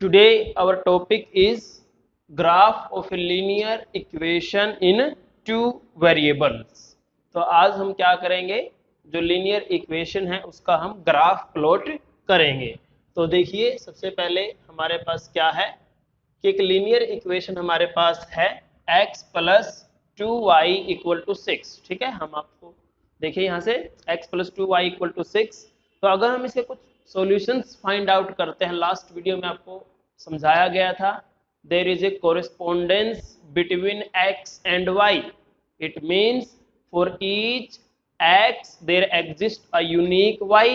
Today our topic is graph of a linear equation in two variables। तो आज हम क्या करेंगे, जो लीनियर इक्वेशन है उसका हम ग्राफ प्लॉट करेंगे। तो देखिए सबसे पहले हमारे पास क्या है कि एक लीनियर इक्वेशन हमारे पास है x plus 2y equal to 6। ठीक है, हम आपको देखिए यहाँ से x plus 2y equal to 6। तो अगर हम इसके कुछ सॉल्यूशंस फाइंड आउट करते हैं, लास्ट वीडियो में आपको समझाया गया था there is a correspondence between x and y। It means for each x there exist a unique y,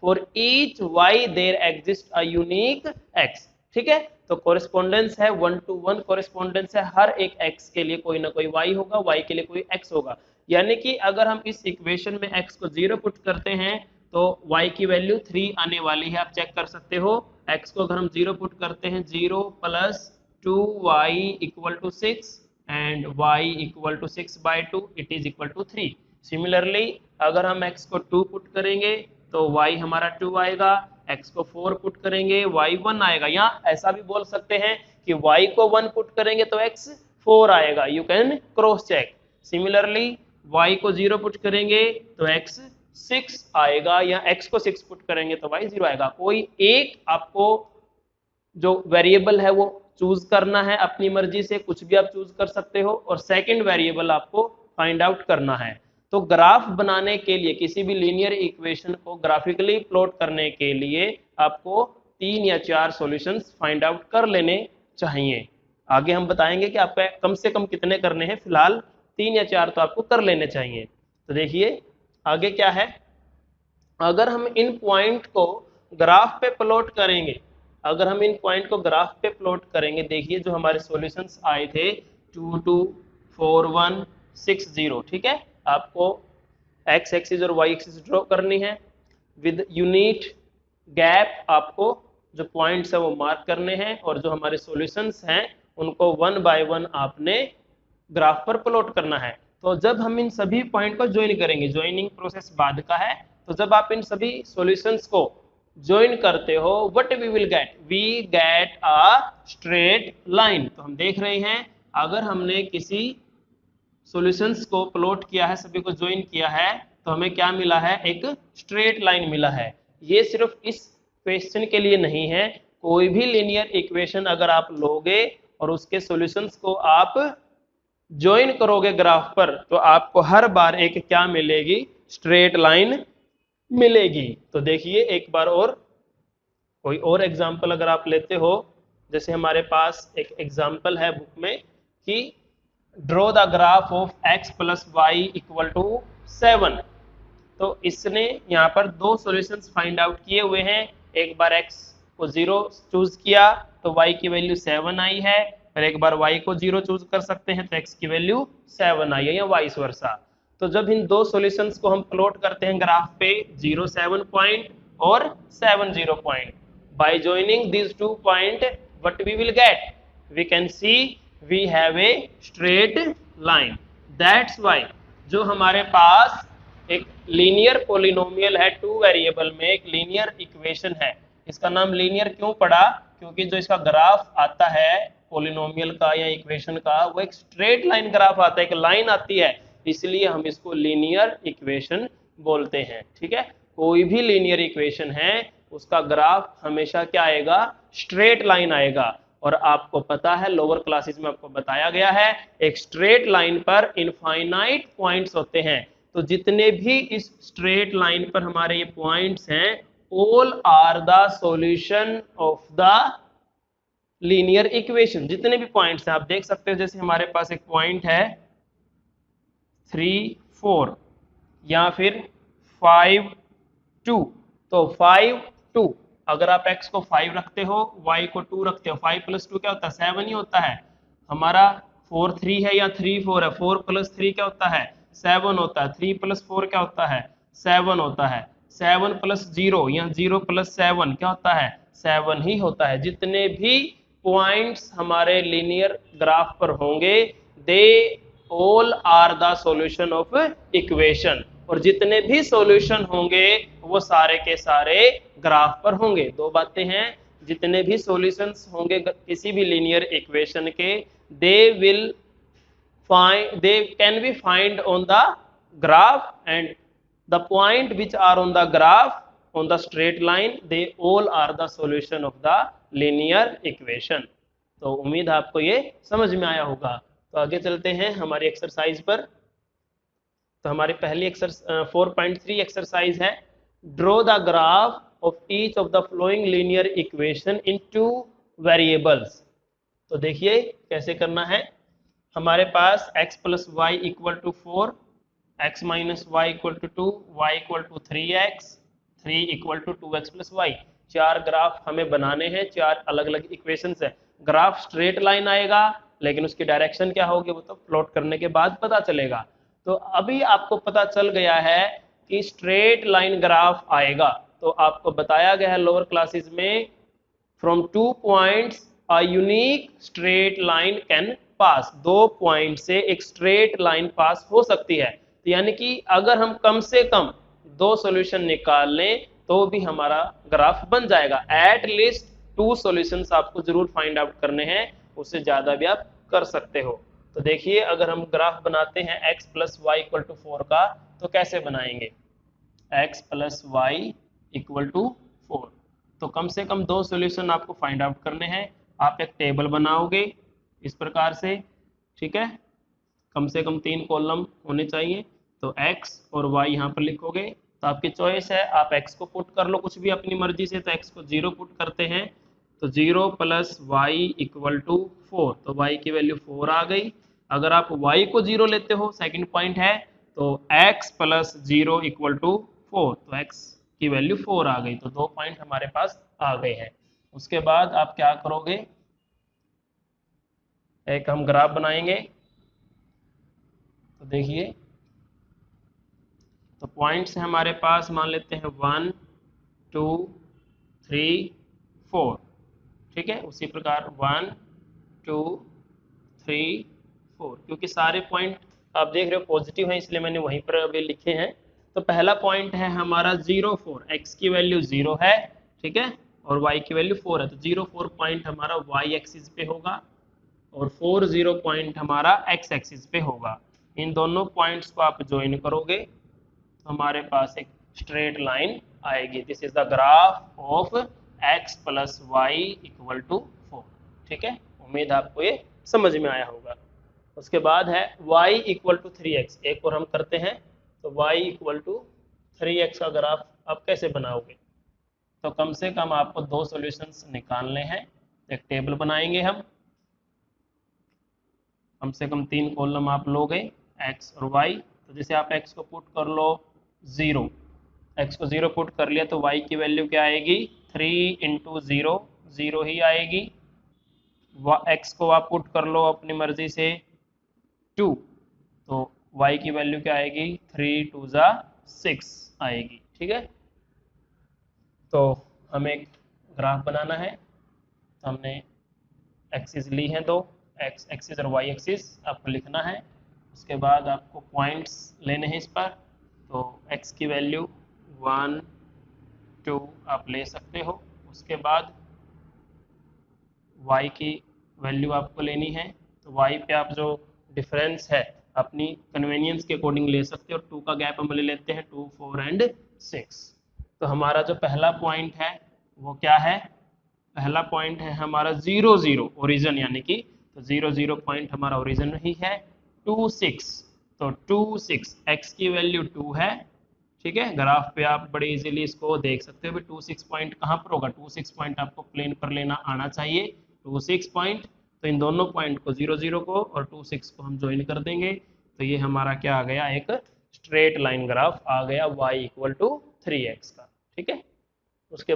for each y there exist a unique x। ठीक है, तो कोरेस्पोंडेंस है 1 to 1 कोरेस्पोंडेंस है, हर एक x के लिए कोई ना कोई y होगा, y के लिए कोई x होगा। यानी कि अगर हम इस इक्वेशन में x को 0 पुट करते हैं तो y की वैल्यू 3 आने वाली है। आप चेक कर सकते हो, x को अगर हम 0 पुट करते हैं 0 plus 2y equal to 6 and y equal to 6/2 it is equal to 3। Similarly अगर हम x को 2 पुट करेंगे तो y हमारा 2 आएगा, x को 4 पुट करेंगे y 1 आएगा, या ऐसा भी बोल सकते हैं कि y को 1 पुट करेंगे तो x 4 आएगा। You can cross check. Similarly y को 0 पुट करेंगे तो x 6 आएगा, या x को 6 पुट करेंगे तो y 0 आएगा। कोई एक आपको जो वेरिएबल है वो चूज करना है अपनी मर्जी से, कुछ भी आप चूज कर सकते हो, और सेकंड वेरिएबल आपको फाइंड आउट करना है। तो ग्राफ बनाने के लिए, किसी भी लीनियर इक्वेशन को ग्राफिकली प्लॉट करने के लिए आपको 3 या 4 सॉल्यूशंस फाइंड आउट कर लेने चाहिए। आगे हम बताएंगे कि आपका कम से कम कितने करने हैं, फिलहाल 3 या 4 तो आपको कर लेने चाहिए। तो देखिए आगे क्या है, अगर हम इन पॉइंट को ग्राफ पे प्लॉट करेंगे, अगर हम इन पॉइंट को ग्राफ पे प्लॉट करेंगे, देखिए जो हमारे सॉल्यूशंस आए थे 2 2 4 1 6 0। ठीक है, आपको x एक्सिस और y एक्सिस ड्रॉ करनी है विद यूनिट गैप। आपको जो पॉइंट्स है वो मार्क करने हैं, और जो हमारे सॉल्यूशंस हैं उनको 1 बाय 1 आपने ग्राफ पर प्लॉट करना है। तो जब हम इन सभी पॉइंट को ज्वाइन करेंगे, ज्वाइनिंग प्रोसेस बाद का है, तो जब आप इन सभी सॉल्यूशंस को ज्वाइन करते हो what we will get, we get a straight line. तो हम देख रहे हैं अगर हमने किसी सॉल्यूशंस को प्लॉट किया है, सभी को ज्वाइन किया है, तो हमें क्या मिला है, एक स्ट्रेट लाइन मिला है। ये सिर्फ इस क्वेश्चन के लिए नहीं है, कोई भी लीनियर इक्वेशन अगर आप लोगे और उसके सॉल्यूशंस को आप ज्वाइन करोगे ग्राफ पर, तो आपको हर बार एक क्या मिलेगी, स्ट्रेट लाइन मिलेगी। तो देखिए एक बार और कोई और एग्जांपल अगर आप लेते हो, जैसे हमारे पास एक एग्जांपल है बुक में कि draw the graph of x plus y equal to 7। तो इसने यहाँ पर 2 सॉल्यूशंस फाइंड आउट किए हुए हैं। एक बार x को 0 चूज किया तो y की वैल्यू 7 आई है, और एक बार y को 0 चूज कर सकते हैं तो x की वैल्यू 7 आई है, या वाइस वर्सा। तो जब इन 2 सॉल्यूशंस को हम प्लॉट करते हैं ग्राफ पे, 0 7 पॉइंट और 7 0 point, by joining this 2 point what we will get, we can see we have a straight line. That's why जो हमारे पास एक लीनियर पॉलिनोमियल है, 2 वेरिएबल में एक लीनियर इक्वेशन है, इसका नाम लीनियर क्यों पड़ा, क्योंकि जो इसका ग्राफ आता है पॉलिनोमियल का या इक्वेशन का, वो एक स्ट्रेट लाइन ग्राफ आता है, एक लाइन आती है, इसलिए हम इसको लीनियर इक्वेशन बोलते हैं। ठीक है, कोई भी लीनियर इक्वेशन है उसका ग्राफ हमेशा क्या आएगा, स्ट्रेट लाइन आएगा। और आपको पता है लोअर क्लासेस में आपको बताया गया है, एक स्ट्रेट लाइन पर इनफाइनाइट पॉइंट्स होते हैं। तो जितने भी इस स्ट्रेट लाइन पर हमारे ये पॉइंट्स हैं, all are the solution of the linear equation. जितने भी पॉइंट्स हैं आप देख सकते हो, जैसे हमारे पास एक पॉइंट है 3 4 या फिर 5 2। तो 5 2 अगर आप x को 5 रखते हो, y को 2 रखते हो, 5 प्लस 2 क्या होता है, 7 ही होता है। हमारा 4 3 है या 3 4 है, 4 प्लस 3 क्या होता है, 7 होता है। 3 प्लस 4 क्या होता है, 7 होता है। 7 प्लस 0 या 0 प्लस 7 क्या होता है, 7 ही होता है। जितने भी पॉइंट्स हमारे लीनियर ग्राफ पर होंगे, they all are the solution of equation, और जितने भी सॉल्यूशन होंगे वो सारे के सारे ग्राफ पर होंगे। 2 बातें हैं, जितने भी सॉल्यूशंस होंगे किसी भी लीनियर इक्वेशन के, they can be find on the graph, and the point which are on the graph on the straight line, they all are the solution of the linear equation। तो उम्मीद है आपको ये समझ में आया होगा। तो आगे चलते हैं हमारी एक्सरसाइज पर। तो हमारी पहली 4.3 एक्सरसाइज है, draw the graph of each of the following linear equation in 2 variables. तो देखिए कैसे करना है। हमारे पास x plus y equal to 4, x minus y equal to 2, y equal to 3x, 3 equal to 2x plus y. 4 graph हमें बनाने हैं, 4 अलग अलग इक्वेशंस है। ग्राफ स्ट्रेट लाइन आएगा, लेकिन उसकी डायरेक्शन क्या होगी वो तो प्लॉट करने के बाद पता चलेगा। तो अभी आपको पता चल गया है कि स्ट्रेट लाइन ग्राफ आएगा। तो आपको बताया गया है लोअर क्लासेस में, from 2 points a unique straight line can pass. 2 point से एक स्ट्रेट लाइन पास हो सकती है। तो यानी कि अगर हम कम से कम 2 सॉल्यूशन निकाल लें तो भी हमारा ग्राफ बन जाएगा। एट लीस्ट 2 सॉल्यूशंस आपको जरूर फाइंड आउट करने हैं, उससे ज्यादा भी आप कर सकते हो। तो देखिए अगर हम ग्राफ बनाते हैं x plus y equal to 4 का, तो कैसे बनाएंगे। x plus y equal to 4, तो कम से कम 2 सॉल्यूशन आपको फाइंड आउट करने हैं। आप एक टेबल बनाओगे इस प्रकार से, ठीक है, कम से कम 3 कॉलम होने चाहिए। तो x और y यहाँ पर लिखोगे। तो आपकी चॉइस है, आप x को पुट कर लो कुछ भी अपनी मर्जी से। तो x को 0 पुट करते हैं, तो 0 प्लस वाई इक्वल टू 4, तो y की वैल्यू 4 आ गई। अगर आप y को 0 लेते हो, सेकंड पॉइंट है, तो x प्लस 0 इक्वल टू 4, तो x की वैल्यू 4 आ गई। तो 2 पॉइंट हमारे पास आ गए हैं। उसके बाद आप क्या करोगे, एक हम ग्राफ बनाएंगे। तो देखिए, तो पॉइंट्स हमारे पास मान लेते हैं 1 2 3 4, ठीक है। उसी प्रकार 1 2 3 4, क्योंकि सारे पॉइंट आप देख रहे हो पॉजिटिव हैं, इसलिए मैंने वहीं पर अभी लिखे हैं। तो पहला पॉइंट है हमारा 0 4, x की वैल्यू 0 है, ठीक है, और y की वैल्यू 4 है। तो 0 4 पॉइंट हमारा y एक्सिस पे होगा और 4 0 पॉइंट हमारा x एक्सिस पे होगा। इन दोनों पॉइंट्स को आप ज्वाइन करोगे तो हमारे पास एक स्ट्रेट लाइन आएगी। This is the graph of x plus y equal to 4, ठीक है। उम्मीद आपको ये समझ में आया होगा। उसके बाद है y इक्वल टू 3x, एक और हम करते हैं। तो y इक्वल टू 3x का ग्राफ आप कैसे बनाओगे। तो कम से कम आपको 2 सॉल्यूशंस निकालने हैं। एक टेबल बनाएंगे हम, कम से कम 3 कॉलम आप लोगे x और y। तो जैसे आप x को पुट कर लो 0, x को 0 पुट कर लिया, तो y की वैल्यू क्या आएगी, 3 इंटू 0, 0 ही आएगी। x को आप पुट कर लो अपनी मर्जी से 2, तो y की वैल्यू क्या आएगी, 3 2 जा 6 आएगी, ठीक है। तो हमें एक ग्राफ बनाना है। तो हमने एक्सिस ली हैं 2, x एक्सिस और y एक्सिस आपको लिखना है। उसके बाद आपको पॉइंट्स लेने हैं इस पर। तो x की वैल्यू 1 2 आप ले सकते हो। उसके बाद y की वैल्यू आपको लेनी है। तो y पे आप जो डिफरेंस है अपनी कन्वीनियंस के अकॉर्डिंग ले सकते हो। 2 का गैप हम ले लेते हैं, 2 4 एंड 6। तो हमारा जो पहला पॉइंट है वो क्या है, पहला पॉइंट है हमारा 0 0 ओरिजिन, यानी कि तो 0 0 पॉइंट हमारा ओरिजिन ही है। 2 6, तो 2 6 x की वैल्यू 2 है, ठीक है। ग्राफ पे आप बड़े इजीली इसको देख सकते हो। 2 6 पॉइंट कहाँ पर होगा, 2 6 पॉइंट आपको प्लेन पर लेना आना चाहिए। 2 6 पॉइंट, तो इन दोनों पॉइंट को 0 0 को और 2 6 को हम ज्वाइन कर देंगे। तो ये हमारा क्या आ गया, एक स्ट्रेट लाइन ग्राफ आ गया y इक्वल टू 3x का, ठीक है। उसके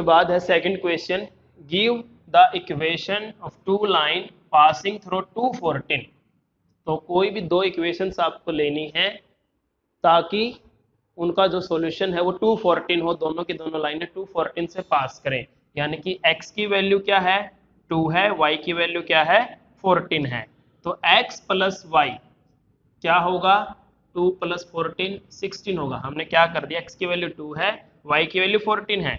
बाद है second question, give the equation of 2 line passing through 214। तो कोई भी 2 इक्वेशंस आपको लेनी है ताकि उनका जो सॉल्यूशन है वो 214 हो, दोनों की दोनों लाइनें 214 से पास करें। यानी कि x की वैल्यू क्या है, 2 है, y की वैल्यू क्या है, 14 है। तो x प्लस वाई क्या होगा, 2 + 14 16 होगा। हमने क्या कर दिया, x की वैल्यू 2 है, y की वैल्यू 14 है,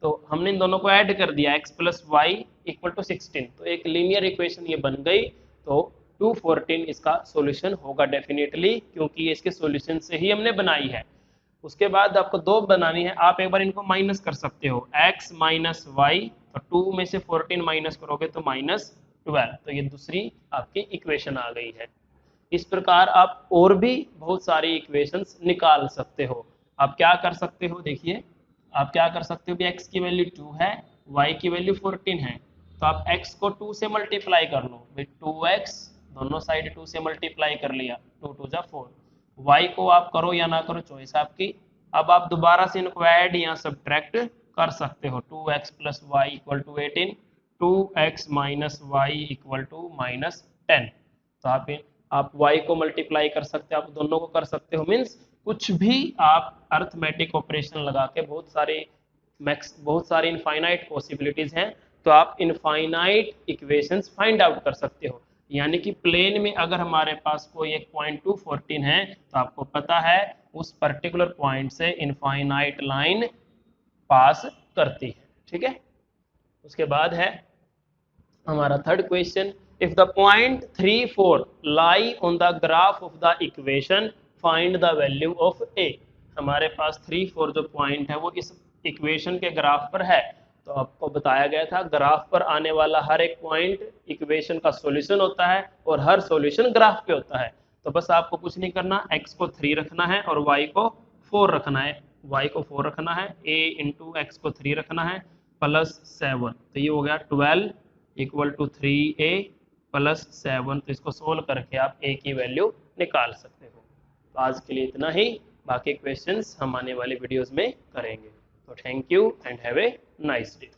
तो हमने इन दोनों को ऐड कर दिया, x + y = 16, तो एक लीनियर इक्वेशन ये बन गई। तो 214 इसका सॉल्यूशन होगा डेफिनेटली, क्योंकि ये इसके सॉल्यूशन से ही हमने बनाई है। उसके बाद आपको दो बनानी है, आप एक बार इनको माइनस कर सकते हो, x - y, तो 2 में से 14 माइनस करोगे तो -12, तो ये दूसरी आपकी इक्वेशन आ गई है। इस प्रकार आप और भी बहुत सारी इक्वेशंस निकाल सकते हो। आप क्या कर सकते हो, देखिए आप क्या कर सकते हो कि x की वैल्यू 2 है, y की वैल्यू 14 है, तो आप x को 2 से मल्टीप्लाई कर लो, 2x, दोनों साइड 2 से मल्टीप्लाई कर लिया, 2 × 2 = 4, y को आप करो या ना करो चॉइस आपकी। अब आप दोबारा से इनको ऐड या सब्ट्रैक्ट कर सकते हो, 2x + y = 18, 2x - y = -10, तो आप y को मल्टीप्लाई कर सकते हो, आप दोनों को कर सकते हो, मीन्स कुछ भी आप अर्थमेटिक ऑपरेशन लगा के बहुत सारी इनफाइनाइट पॉसिबिलिटीज हैं, तो आप इनफाइनाइट इक्वेशंस फाइंड आउट कर सकते हो। यानी कि प्लेन में अगर हमारे पास कोई एक पॉइंट 214 है, तो आपको पता है उस पर्टिकुलर पॉइंट से इनफाइनाइट लाइन पास करती है, ठीक है। उसके बाद है हमारा third question, if the point 3, 4 lie on the graph of the equation find the value of a। हमारे पास 3, 4 जो पॉइंट है वो इस इक्वेशन के ग्राफ पर है, तो आपको बताया गया था ग्राफ पर आने वाला हर एक पॉइंट इक्वेशन का सॉल्यूशन होता है और हर सॉल्यूशन ग्राफ पे होता है। तो बस आपको कुछ नहीं करना, x को 3 रखना है और y को 4 रखना है, a × x को 3 रखना है +7, तो ये हो गया 12 = 3a + 7, तो इसको सोल्व करके आप a की वैल्यू निकाल सकते हो। तो आज के लिए इतना ही, बाकी क्वेश्चंस हम आने वाले वीडियोस में करेंगे। तो thank you and have a nice day.